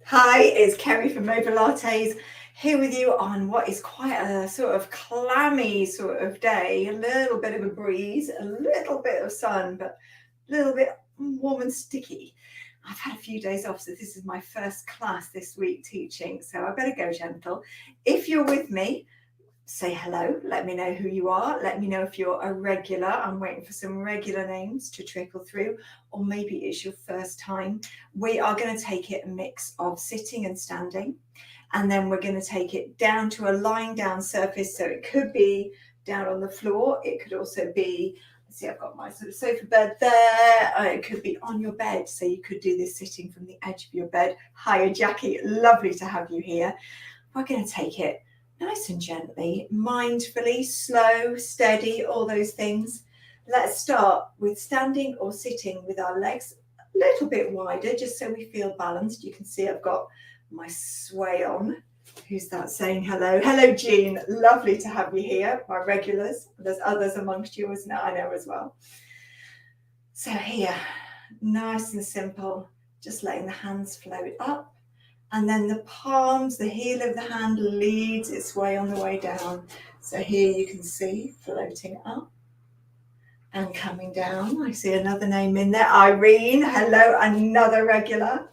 Hi, it's Kerry from Mobilates here with you on what is quite a sort of clammy sort of day. A little bit of a breeze, a little bit of sun, but a little bit warm and sticky. I've had a few days off, so this is my first class this week teaching, so I better go gentle. If you're with me, say hello, let me know who you are, let me know if you're a regular. I'm waiting for some regular names to trickle through, or maybe it's your first time. We are going to take it a mix of sitting and standing, and then we're going to take it down to a lying down surface. So it could be down on the floor, it could also be, see, I've got my sort of sofa bed there, it could be on your bed, so you could do this sitting from the edge of your bed. Hiya Jackie, lovely to have you here. We're going to take it nice and gently, mindfully, slow, steady, all those things. Let's start with standing or sitting with our legs a little bit wider, just so we feel balanced. You can see I've got my sway on. Who's that saying hello? Hello, Jean. Lovely to have you here, my regulars. There's others amongst you, isn't it? I know as well. So here, nice and simple, just letting the hands float up. And then the palms, the heel of the hand leads its way on the way down. So here you can see floating up and coming down. I see another name in there, Irene. Hello, another regular.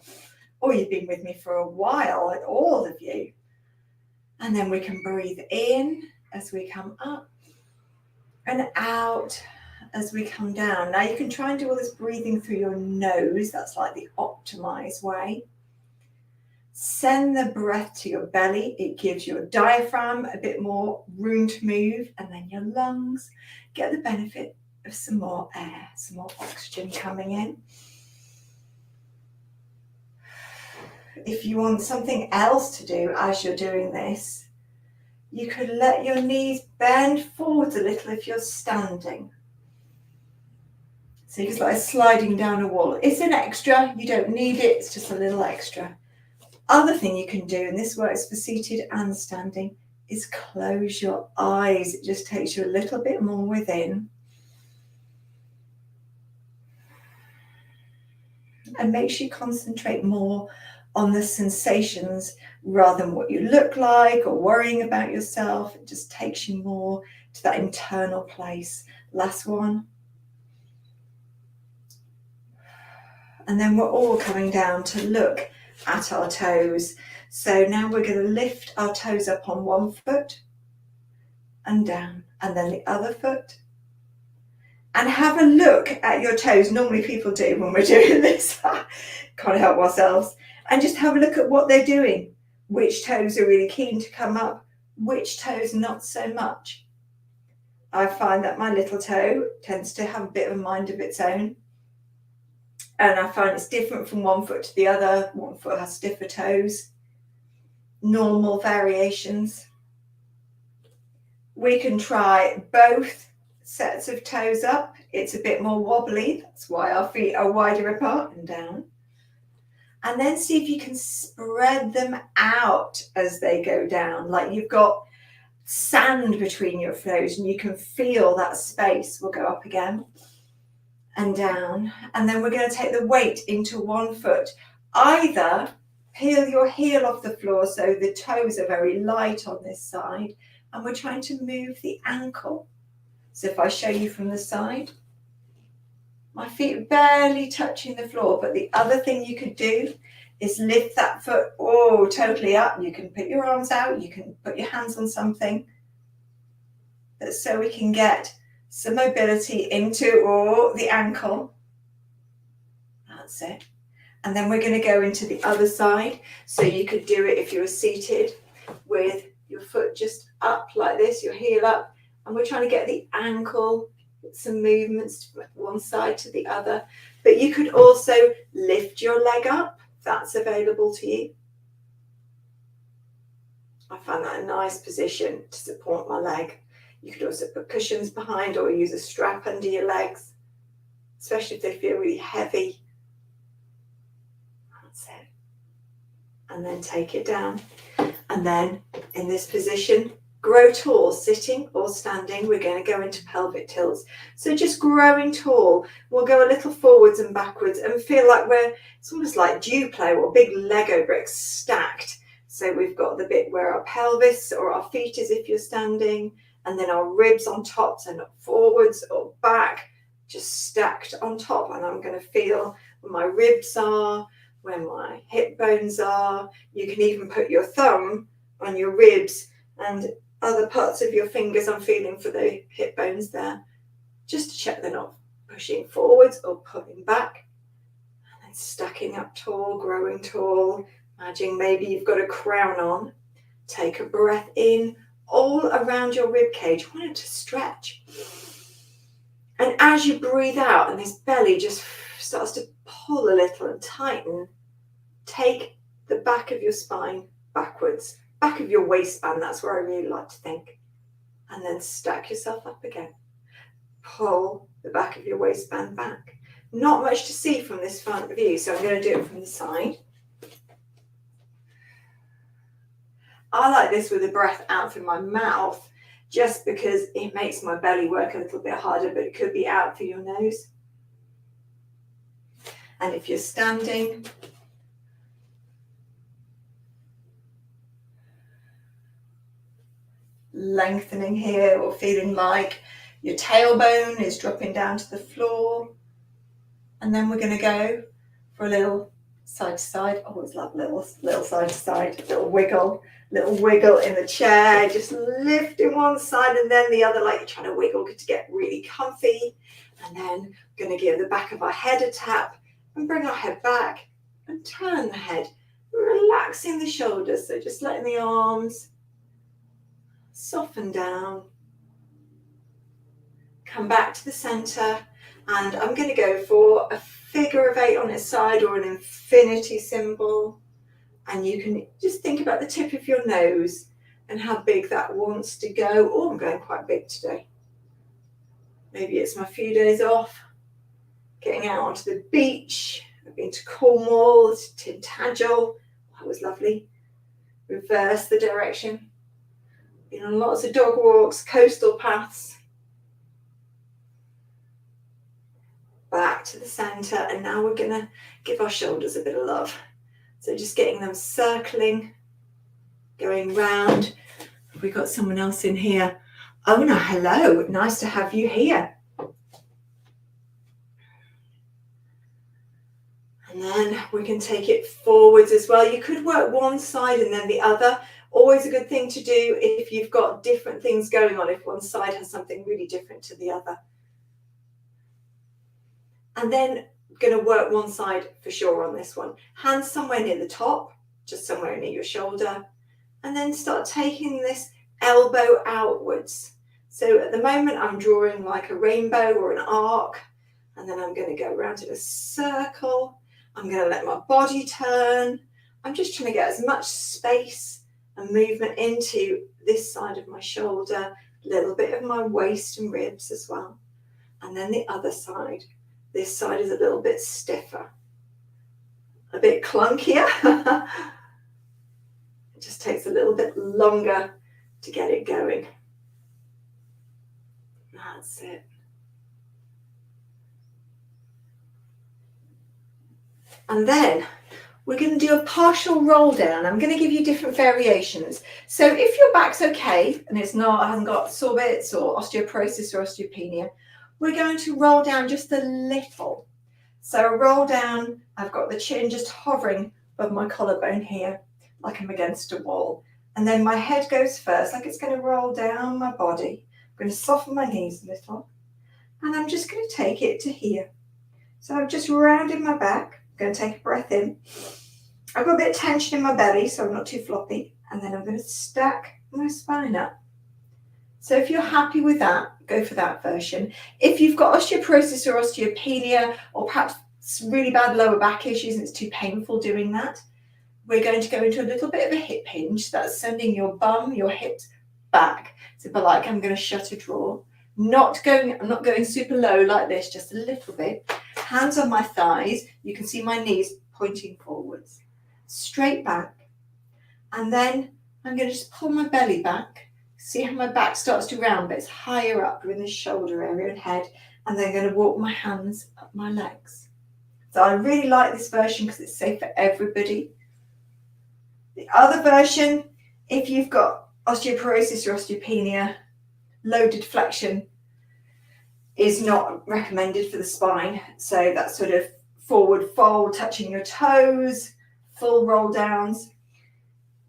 Oh, you've been with me for a while, all of you. And then we can breathe in as we come up and out as we come down. Now you can try and do all this breathing through your nose. That's like the optimized way. Send the breath to your belly. It gives your diaphragm a bit more room to move, and then your lungs get the benefit of some more air, some more oxygen coming in. If you want something else to do as you're doing this, you could let your knees bend forward a little if you're standing. So it's like sliding down a wall. It's an extra, you don't need it, it's just a little extra. Other thing you can do, and this works for seated and standing, is close your eyes. It just takes you a little bit more within. And makes you concentrate more on the sensations rather than what you look like or worrying about yourself. It just takes you more to that internal place. Last one. And then we're all coming down to look at our toes. So now we're going to lift our toes up on one foot and down, and then the other foot. And have a look at your toes. Normally people do when we're doing this. Can't help ourselves. And just have a look at what they're doing. Which toes are really keen to come up, which toes not so much. I find that my little toe tends to have a bit of a mind of its own. And I find it's different from one foot to the other. One foot has stiffer toes. Normal variations. We can try both sets of toes up. It's a bit more wobbly. That's why our feet are wider apart and down. And then see if you can spread them out as they go down. Like you've got sand between your toes and you can feel that space. We'll go up again. And down, and then we're going to take the weight into one foot. Either peel your heel off the floor so the toes are very light on this side, and we're trying to move the ankle. So if I show you from the side, my feet are barely touching the floor, but the other thing you could do is lift that foot totally up. You can put your arms out, you can put your hands on something. That's so we can get some mobility into the ankle. That's it. And then we're going to go into the other side. So you could do it if you were seated with your foot just up like this, your heel up. And we're trying to get the ankle, some movements from one side to the other. But you could also lift your leg up. That's available to you. I find that a nice position to support my leg. You could also put cushions behind or use a strap under your legs, especially if they feel really heavy. That's it. And then take it down. And then in this position, Grow tall, sitting or standing. We're going to go into pelvic tilts. So just growing tall. We'll go a little forwards and backwards and feel like it's almost like Duplo or big Lego bricks stacked. So we've got the bit where our pelvis or our feet is if you're standing, and then our ribs on top, so not forwards or back, just stacked on top. And I'm going to feel where my ribs are, where my hip bones are. You can even put your thumb on your ribs and other parts of your fingers. I'm feeling for the hip bones there, just to check they're not pushing forwards or pulling back. And then stacking up tall, growing tall. Imagine maybe you've got a crown on. Take a breath in all around your rib cage. Want it to stretch. And as you breathe out and this belly just starts to pull a little and tighten, take the back of your spine backwards. Back of your waistband, that's where I really like to think. And then stack yourself up again. Pull the back of your waistband back. Not much to see from this front view, so I'm going to do it from the side. I like this with the breath out through my mouth, just because it makes my belly work a little bit harder, but it could be out through your nose. And if you're standing, lengthening here, or feeling like your tailbone is dropping down to the floor. And then we're going to go for a little side to side. I always love little side to side, little wiggle in the chair, just lifting one side and then the other, like you're trying to wiggle to get really comfy. And then we're going to give the back of our head a tap and bring our head back and turn the head, relaxing the shoulders. So just letting the arms soften down, come back to the center, and I'm going to go for a figure of 8 on its side or an infinity symbol. And you can just think about the tip of your nose and how big that wants to go. Oh, I'm going quite big today. Maybe it's my few days off, getting out onto the beach. I've been to Cornwall, to Tintagel. That was lovely. Reverse the direction. Been on lots of dog walks, coastal paths. Back to the center, and now we're going to give our shoulders a bit of love. So just getting them circling, going round. Have we got someone else in here? Oh no, hello, nice to have you here. And then we can take it forwards as well. You could work one side and then the other. Always a good thing to do if you've got different things going on, if one side has something really different to the other. And then going to work one side for sure on this one. Hands somewhere near the top, just somewhere near your shoulder. And then start taking this elbow outwards. So at the moment I'm drawing like a rainbow or an arc. And then I'm going to go around in a circle. I'm going to let my body turn. I'm just trying to get as much space and movement into this side of my shoulder, a little bit of my waist and ribs as well. And then the other side. This side is a little bit stiffer, a bit clunkier. It just takes a little bit longer to get it going. That's it. And then we're going to do a partial roll down. I'm going to give you different variations. So if your back's okay and hasn't got sore bits or osteoporosis or osteopenia, we're going to roll down just a little. So roll down, I've got the chin just hovering above my collarbone here, like I'm against a wall. And then my head goes first, like it's going to roll down my body. I'm going to soften my knees a little. And I'm just going to take it to here. So I'm just rounding my back. I'm going to take a breath in. I've got a bit of tension in my belly, so I'm not too floppy. And then I'm going to stack my spine up. So if you're happy with that, go for that version. If you've got osteoporosis or osteopenia, or perhaps really bad lower back issues and it's too painful doing that, we're going to go into a little bit of a hip hinge. That's sending your bum, your hips back. So but like I'm going to shut a drawer. I'm not going super low like this, just a little bit. Hands on my thighs. You can see my knees pointing forwards. Straight back. And then I'm going to just pull my belly back. See how my back starts to round, but it's higher up in the shoulder area and head. And then I'm going to walk my hands up my legs. So I really like this version because it's safe for everybody. The other version, if you've got osteoporosis or osteopenia, loaded flexion is not recommended for the spine. So that's sort of forward fold, touching your toes, full roll downs.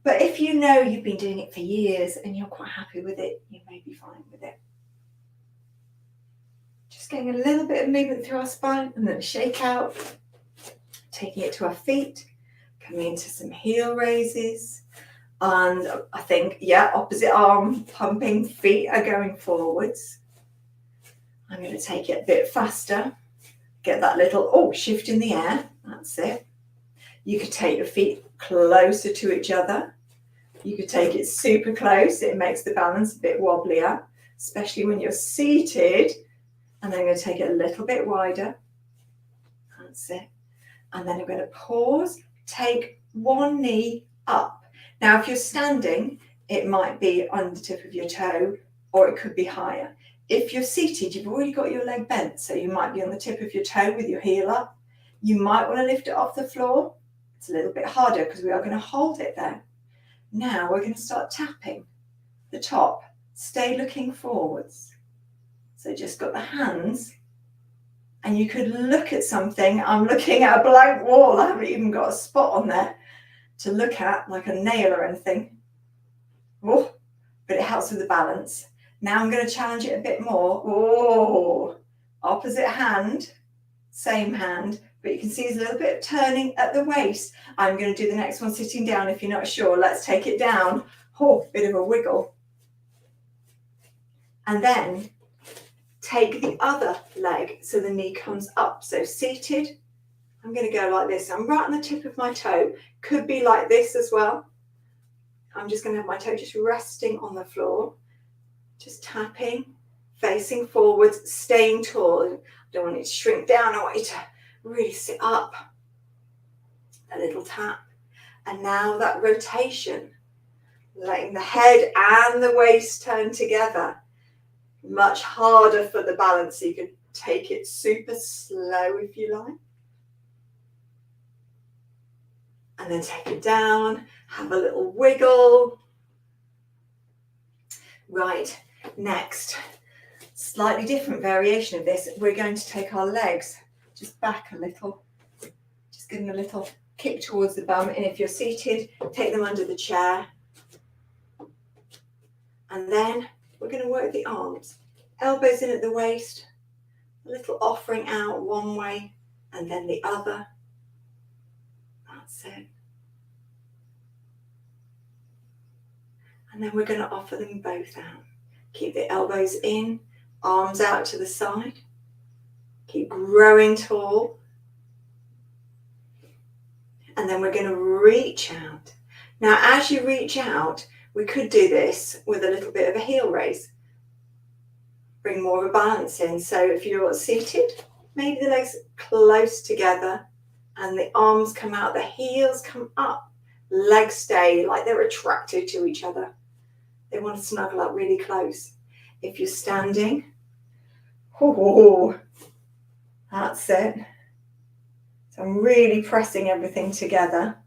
But if you know you've been doing it for years and you're quite happy with it, you may be fine with it. Just getting a little bit of movement through our spine and then shake out, taking it to our feet, coming into some heel raises. And I think, yeah, opposite arm pumping, feet are going forwards. I'm going to take it a bit faster. Get that little, shift in the air. That's it. You could take your feet closer to each other. You could take it super close. It makes the balance a bit wobblier, especially when you're seated. And then I'm going to take it a little bit wider. That's it. And then I'm going to pause, take one knee up. Now, if you're standing, it might be on the tip of your toe, or it could be higher. If you're seated, you've already got your leg bent, so you might be on the tip of your toe with your heel up. You might want to lift it off the floor. It's a little bit harder because we are going to hold it there. Now we're going to start tapping the top. Stay looking forwards. So just got the hands, and you could look at something. I'm looking at a blank wall. I haven't even got a spot on there to look at, like a nail or anything. Oh, but it helps with the balance. Now I'm going to challenge it a bit more. Oh, opposite hand, same hand, but you can see there's a little bit of turning at the waist. I'm going to do the next one sitting down. If you're not sure, let's take it down. Oh, bit of a wiggle. And then take the other leg so the knee comes up. So seated, I'm going to go like this. I'm right on the tip of my toe. Could be like this as well. I'm just going to have my toe just resting on the floor. Just tapping, facing forwards, staying tall. I don't want it to shrink down. I want you to really sit up. A little tap. And now that rotation, letting the head and the waist turn together. Much harder for the balance. So you can take it super slow if you like. And then take it down. Have a little wiggle. Right. Next, slightly different variation of this. We're going to take our legs just back a little, just giving a little kick towards the bum. And if you're seated, take them under the chair. And then we're going to work the arms. Elbows in at the waist, a little offering out one way and then the other. That's it. And then we're going to offer them both out. Keep the elbows in, arms out to the side. Keep growing tall. And then we're going to reach out. Now, as you reach out, we could do this with a little bit of a heel raise. Bring more of a balance in. So if you're seated, maybe the legs close together and the arms come out, the heels come up, legs stay like they're attracted to each other. They want to snuggle up really close. If you're standing, that's it. So I'm really pressing everything together.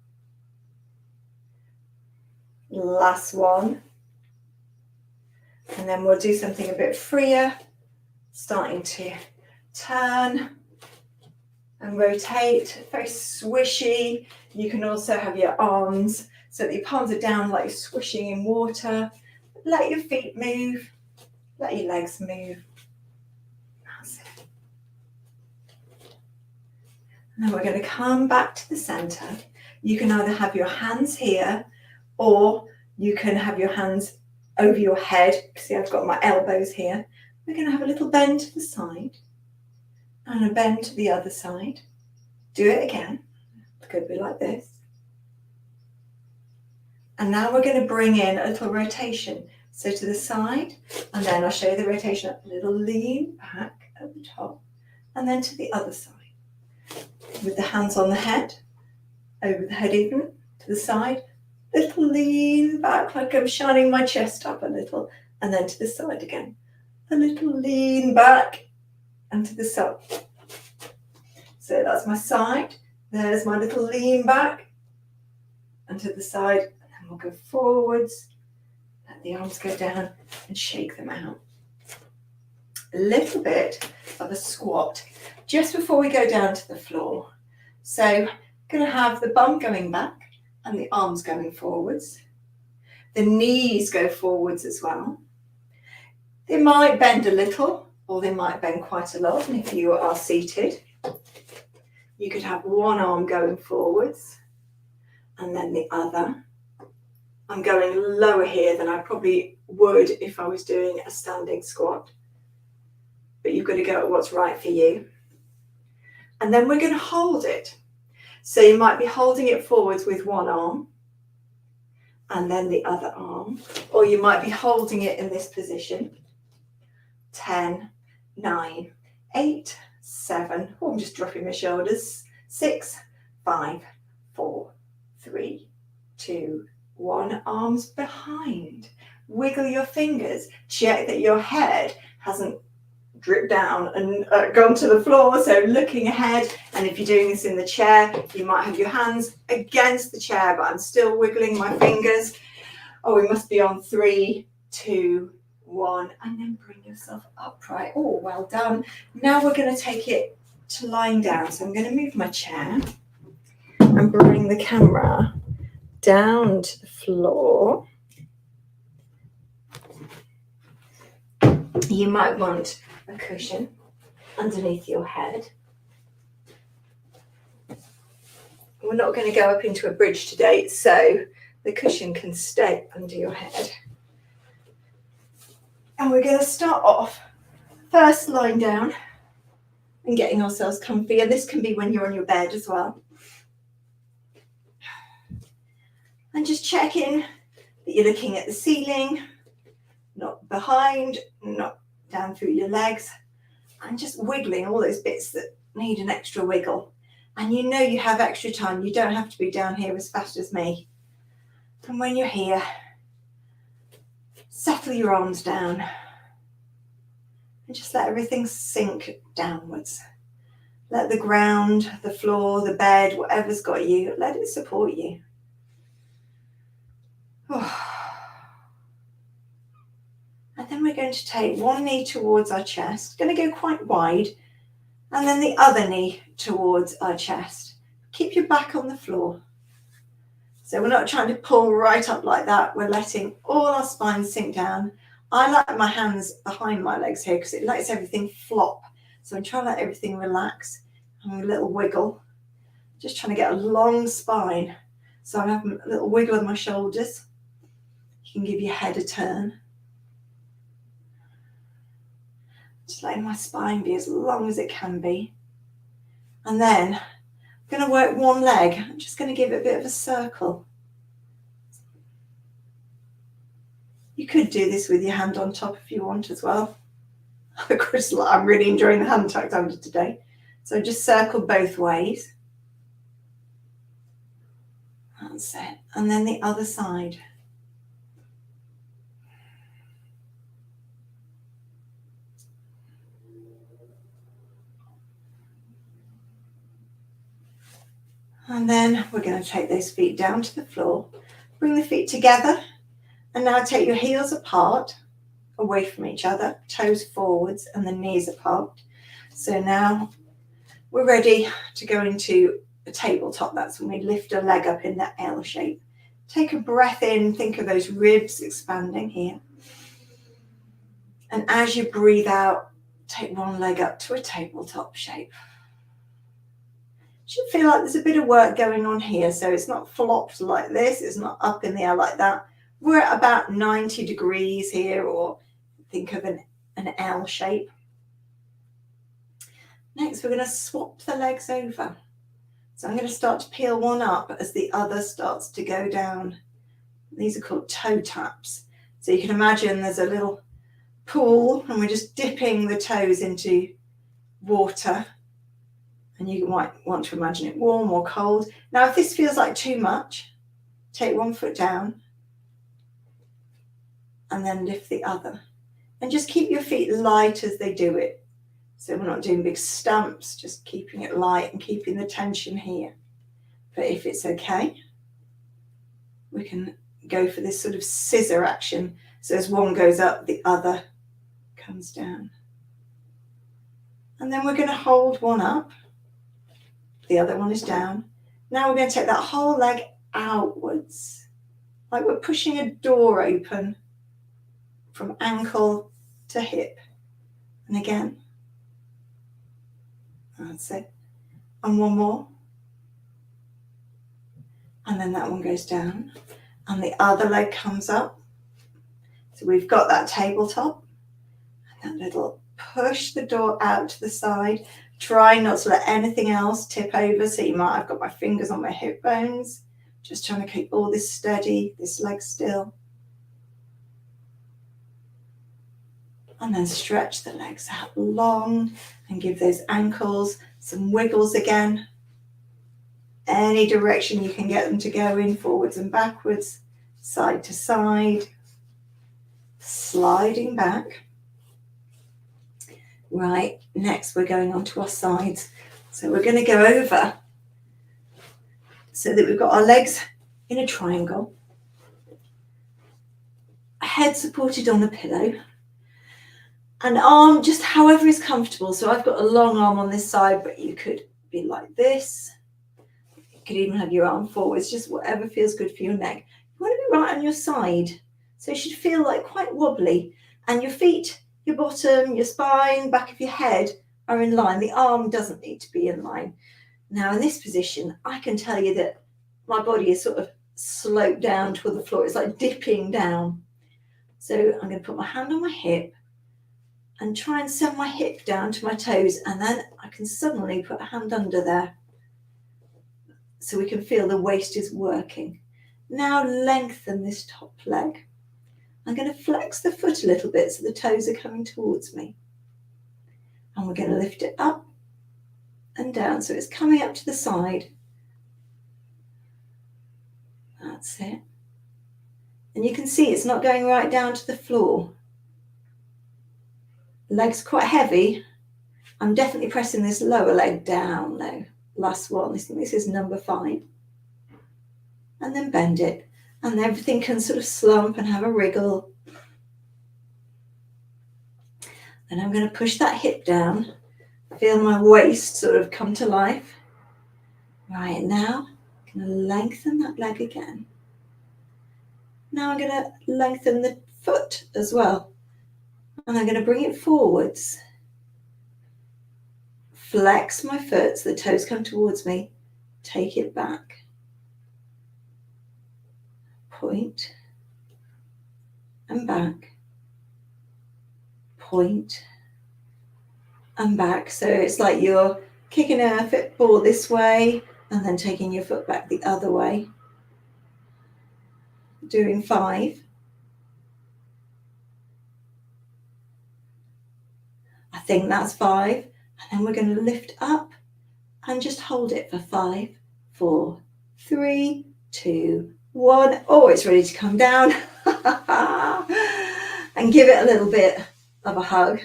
Last one. And then we'll do something a bit freer, starting to turn and rotate, very swishy. You can also have your arms so that your palms are down like you're swishing in water. Let your feet move, let your legs move. That's it. And then we're going to come back to the center. You can either have your hands here or you can have your hands over your head. See, I've got my elbows here. We're going to have a little bend to the side and a bend to the other side. Do it again. It could be like this. And now we're going to bring in a little rotation. So to the side, and then I'll show you the rotation up, a little lean back at the top, and then to the other side. With the hands on the head, over the head even, to the side, Little lean back, like I'm shining my chest up a little, and then to the side again. A little lean back and to the side. So that's my side. There's my little lean back and to the side. And then we'll go forwards. Let the arms go down and shake them out. A little bit of a squat just before we go down to the floor. So going to have the bum going back and the arms going forwards. The knees go forwards as well. They might bend a little or they might bend quite a lot. And if you are seated, you could have one arm going forwards and then the other. I'm going lower here than I probably would if I was doing a standing squat. But you've got to go at what's right for you. And then we're going to hold it. So you might be holding it forwards with one arm and then the other arm, or you might be holding it in this position. 10, 9, 8, 7, oh, I'm just dropping my shoulders. 6, 5, 4, 3, 2, 1, arms behind. Wiggle your fingers. Check that your head hasn't dripped down and gone to the floor, so looking ahead. And if you're doing this in the chair, you might have your hands against the chair, but I'm still wiggling my fingers. Oh, we must be on 3, 2, 1, and then bring yourself upright. Oh, well done. Now we're going to take it to lying down. So I'm going to move my chair and bring the camera down to the floor. You might want a cushion underneath your head. We're not going to go up into a bridge today, so the cushion can stay under your head. And we're going to start off first lying down and getting ourselves comfy. And this can be when you're on your bed as well. And just checking that you're looking at the ceiling, not behind, not down through your legs, and just wiggling all those bits that need an extra wiggle. And you know you have extra time. You don't have to be down here as fast as me. And when you're here, settle your arms down and just let everything sink downwards. Let the ground, the floor, the bed, whatever's got you, let it support you. And then we're going to take one knee towards our chest, going to go quite wide, and then the other knee towards our chest. Keep your back on the floor. So we're not trying to pull right up like that. We're letting all our spine sink down. I like my hands behind my legs here because it lets everything flop. So I'm trying to let everything relax. And a little wiggle. Just trying to get a long spine. So I'm having a little wiggle of my shoulders. You can give your head a turn. Just letting my spine be as long as it can be. And then I'm going to work one leg. I'm just going to give it a bit of a circle. You could do this with your hand on top if you want as well. Of course, I'm really enjoying the hand tucked under today. So just circle both ways. That's it. And then the other side. And then we're going to take those feet down to the floor. Bring the feet together. And now take your heels apart, away from each other, toes forwards and the knees apart. So now we're ready to go into a tabletop. That's when we lift a leg up in that L shape. Take a breath in, think of those ribs expanding here. And as you breathe out, take one leg up to a tabletop shape. Should feel like there's a bit of work going on here. So it's not flopped like this, it's not up in the air like that. We're at about 90 degrees here, or think of an L shape. Next, we're going to swap the legs over. So I'm going to start to peel one up as the other starts to go down. These are called toe taps. So you can imagine there's a little pool and we're just dipping the toes into water. And you might want to imagine it warm or cold. Now, if this feels like too much, take one foot down and then lift the other. And just keep your feet light as they do it. So we're not doing big stamps, just keeping it light and keeping the tension here. But if it's okay, we can go for this sort of scissor action. So as one goes up, the other comes down. And then we're going to hold one up. The other one is down. Now we're going to take that whole leg outwards, like we're pushing a door open from ankle to hip. And again. That's it. And one more. And then that one goes down. And the other leg comes up. So we've got that tabletop. And that little push the door out to the side. Try not to let anything else tip over. So you might have got my fingers on my hip bones. Just trying to keep all this steady, this leg still. And then stretch the legs out long and give those ankles some wiggles again. Any direction you can get them to go in, forwards and backwards, side to side, sliding back. Right, next we're going on to our sides. So we're going to go over so that we've got our legs in a triangle, head supported on the pillow, and arm just however is comfortable. So I've got a long arm on this side, but you could be like this. You could even have your arm forwards, just whatever feels good for your neck. You want to be right on your side. So it should feel like quite wobbly. And your feet, your bottom, your spine, back of your head are in line. The arm doesn't need to be in line. Now in this position, I can tell you that my body is sort of sloped down toward the floor. It's like dipping down. So I'm going to put my hand on my hip and try and send my hip down to my toes, and then I can suddenly put a hand under there so we can feel the waist is working. Now lengthen this top leg. I'm going to flex the foot a little bit so the toes are coming towards me. And we're going to lift it up and down so it's coming up to the side. That's it. And you can see it's not going right down to the floor. Leg's quite heavy. I'm definitely pressing this lower leg down though. Last one, I think this is number 5. And then bend it. And everything can sort of slump and have a wriggle. Then I'm going to push that hip down. Feel my waist sort of come to life. Right, now I'm going to lengthen that leg again. Now I'm going to lengthen the foot as well. And I'm going to bring it forwards. Flex my foot so the toes come towards me. Take it back. Point. And back. Point. And back. So it's like you're kicking a football this way and then taking your foot back the other way. Doing 5. I think that's 5. And then we're going to lift up and just hold it for 5, 4, 3, 2, 1. Oh, it's ready to come down. And give it a little bit of a hug.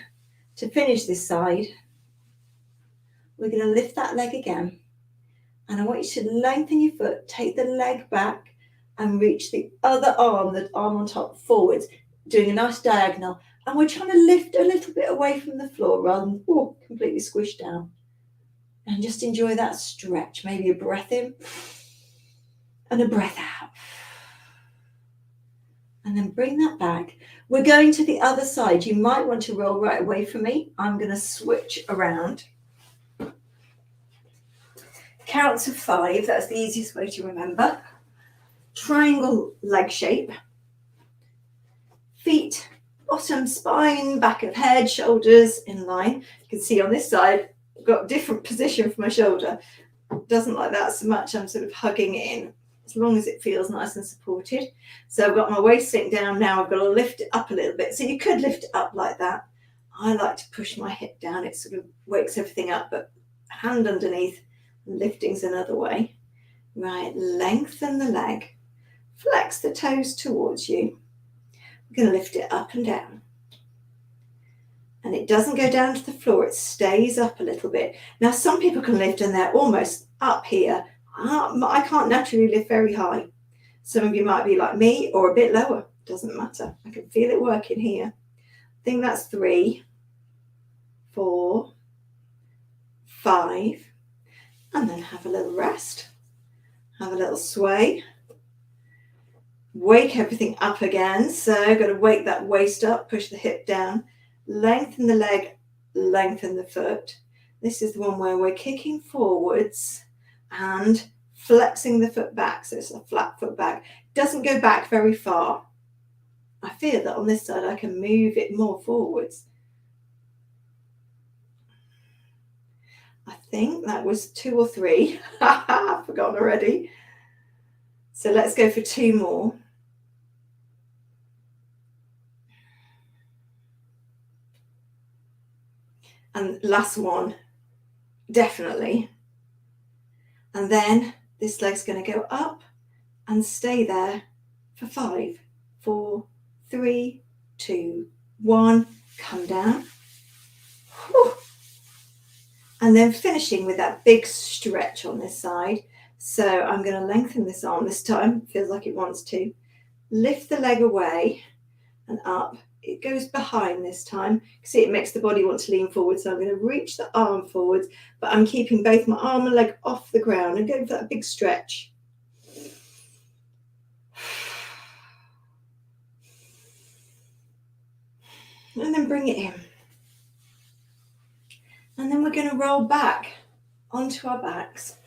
To finish this side, we're going to lift that leg again. And I want you to lengthen your foot, take the leg back and reach the other arm, the arm on top, forwards, doing a nice diagonal. And we're trying to lift a little bit away from the floor rather than completely squish down. And just enjoy that stretch. Maybe a breath in and a breath out. And then bring that back. We're going to the other side. You might want to roll right away from me. I'm going to switch around. Counts of 5. That's the easiest way to remember. Triangle leg shape. Feet, bottom, spine, back of head, shoulders in line. You can see on this side, I've got a different position for my shoulder. Doesn't like that so much. I'm sort of hugging it in as long as it feels nice and supported. So I've got my waist sink down. Now I've got to lift it up a little bit. So you could lift it up like that. I like to push my hip down. It sort of wakes everything up, but hand underneath, lifting's another way. Right, lengthen the leg. Flex the toes towards you. We're going to lift it up and down. And it doesn't go down to the floor, it stays up a little bit. Now, some people can lift and they're almost up here. I can't naturally lift very high. Some of you might be like me or a bit lower. Doesn't matter. I can feel it working here. I think that's 3, 4, 5. And then have a little rest. Have a little sway. Wake everything up again. So got to wake that waist up, push the hip down. Lengthen the leg, lengthen the foot. This is the one where we're kicking forwards and flexing the foot back. So it's a flat foot back. Doesn't go back very far. I feel that on this side I can move it more forwards. I think that was 2 or 3. I've forgotten already. So let's go for 2 more. And last one, definitely. And then this leg's going to go up and stay there for 5, 4, 3, 2, 1. Come down. Whew. And then finishing with that big stretch on this side. So I'm going to lengthen this arm this time. Feels like it wants to. Lift the leg away and up. It goes behind this time. See, it makes the body want to lean forward. So I'm going to reach the arm forwards, but I'm keeping both my arm and leg off the ground and going for that big stretch. And then bring it in. And then we're going to roll back onto our backs.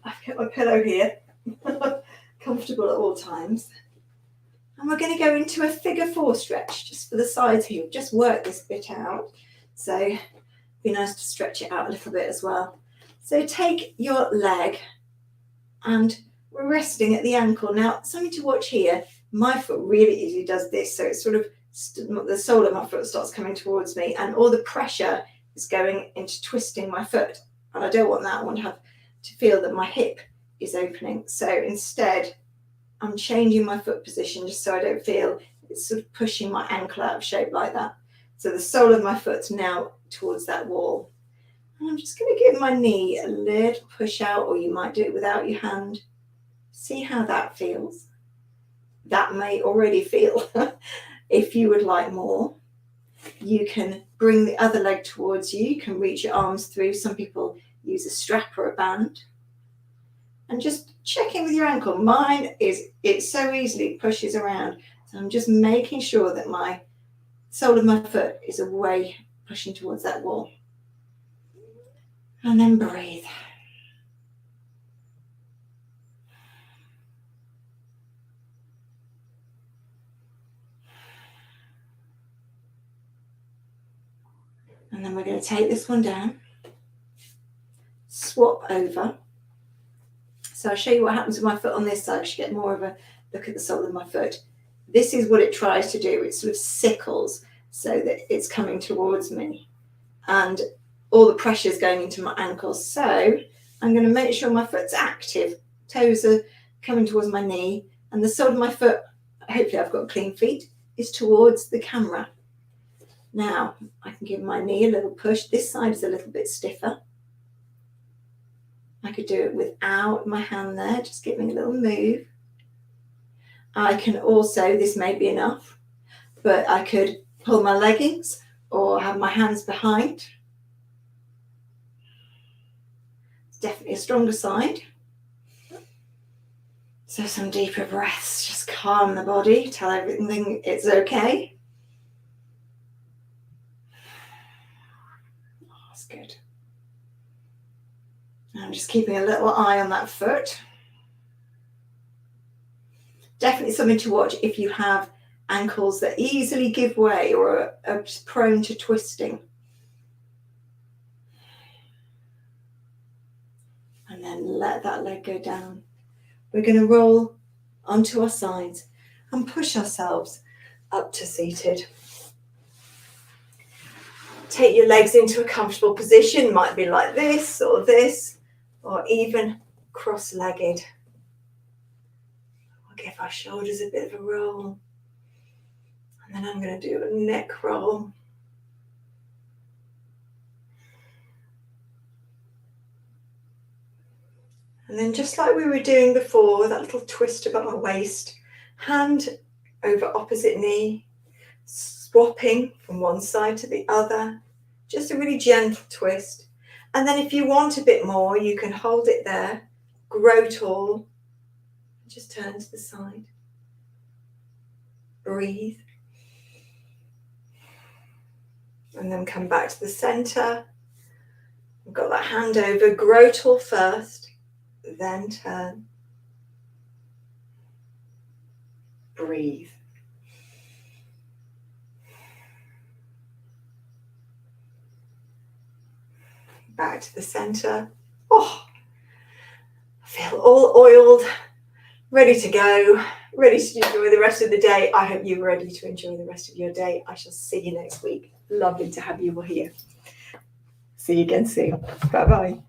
I've got my pillow here, comfortable at all times. And we're going to go into a figure 4 stretch, just for the sides here. Just work this bit out. So it'd be nice to stretch it out a little bit as well. So take your leg and we're resting at the ankle. Now, something to watch here. My foot really easily does this. So it's sort of the sole of my foot starts coming towards me and all the pressure is going into twisting my foot. And I don't want that. I want to have to feel that my hip is opening. So instead, I'm changing my foot position just so I don't feel it's sort of pushing my ankle out of shape like that. So the sole of my foot's now towards that wall. And I'm just going to give my knee a little push out, or you might do it without your hand. See how that feels. That may already feel. If you would like more, you can bring the other leg towards you. You can reach your arms through. Some people use a strap or a band. And just check in with your ankle. Mine is, it so easily pushes around. So I'm just making sure that my sole of my foot is away, pushing towards that wall. And then breathe. And then we're going to take this one down. Swap over. So I'll show you what happens with my foot on this side. You get more of a look at the sole of my foot. This is what it tries to do. It sort of sickles so that it's coming towards me. And all the pressure is going into my ankles. So I'm going to make sure my foot's active. Toes are coming towards my knee. And the sole of my foot, hopefully I've got clean feet, is towards the camera. Now I can give my knee a little push. This side is a little bit stiffer. I could do it without my hand there, just giving a little move. I can also, this may be enough, but I could pull my leggings or have my hands behind. It's definitely a stronger side. So some deeper breaths, just calm the body, tell everything it's okay. Oh, that's good. I'm just keeping a little eye on that foot. Definitely something to watch if you have ankles that easily give way or are prone to twisting. And then let that leg go down. We're going to roll onto our sides and push ourselves up to seated. Take your legs into a comfortable position. Might be like this, or even cross-legged. give our shoulders a bit of a roll. And then I'm going to do a neck roll. And then just like we were doing before, that little twist of our waist, hand over opposite knee, swapping from one side to the other, just a really gentle twist. And then if you want a bit more, you can hold it there, grow tall, just turn to the side, breathe, and then come back to the center. We've got that hand over, grow tall first, then turn, breathe. Back to the center. Oh, I feel all oiled, ready to go, ready to enjoy the rest of the day. I hope you're ready to enjoy the rest of your day. I shall see you next week. Lovely to have you all here. See you again soon. Bye-bye.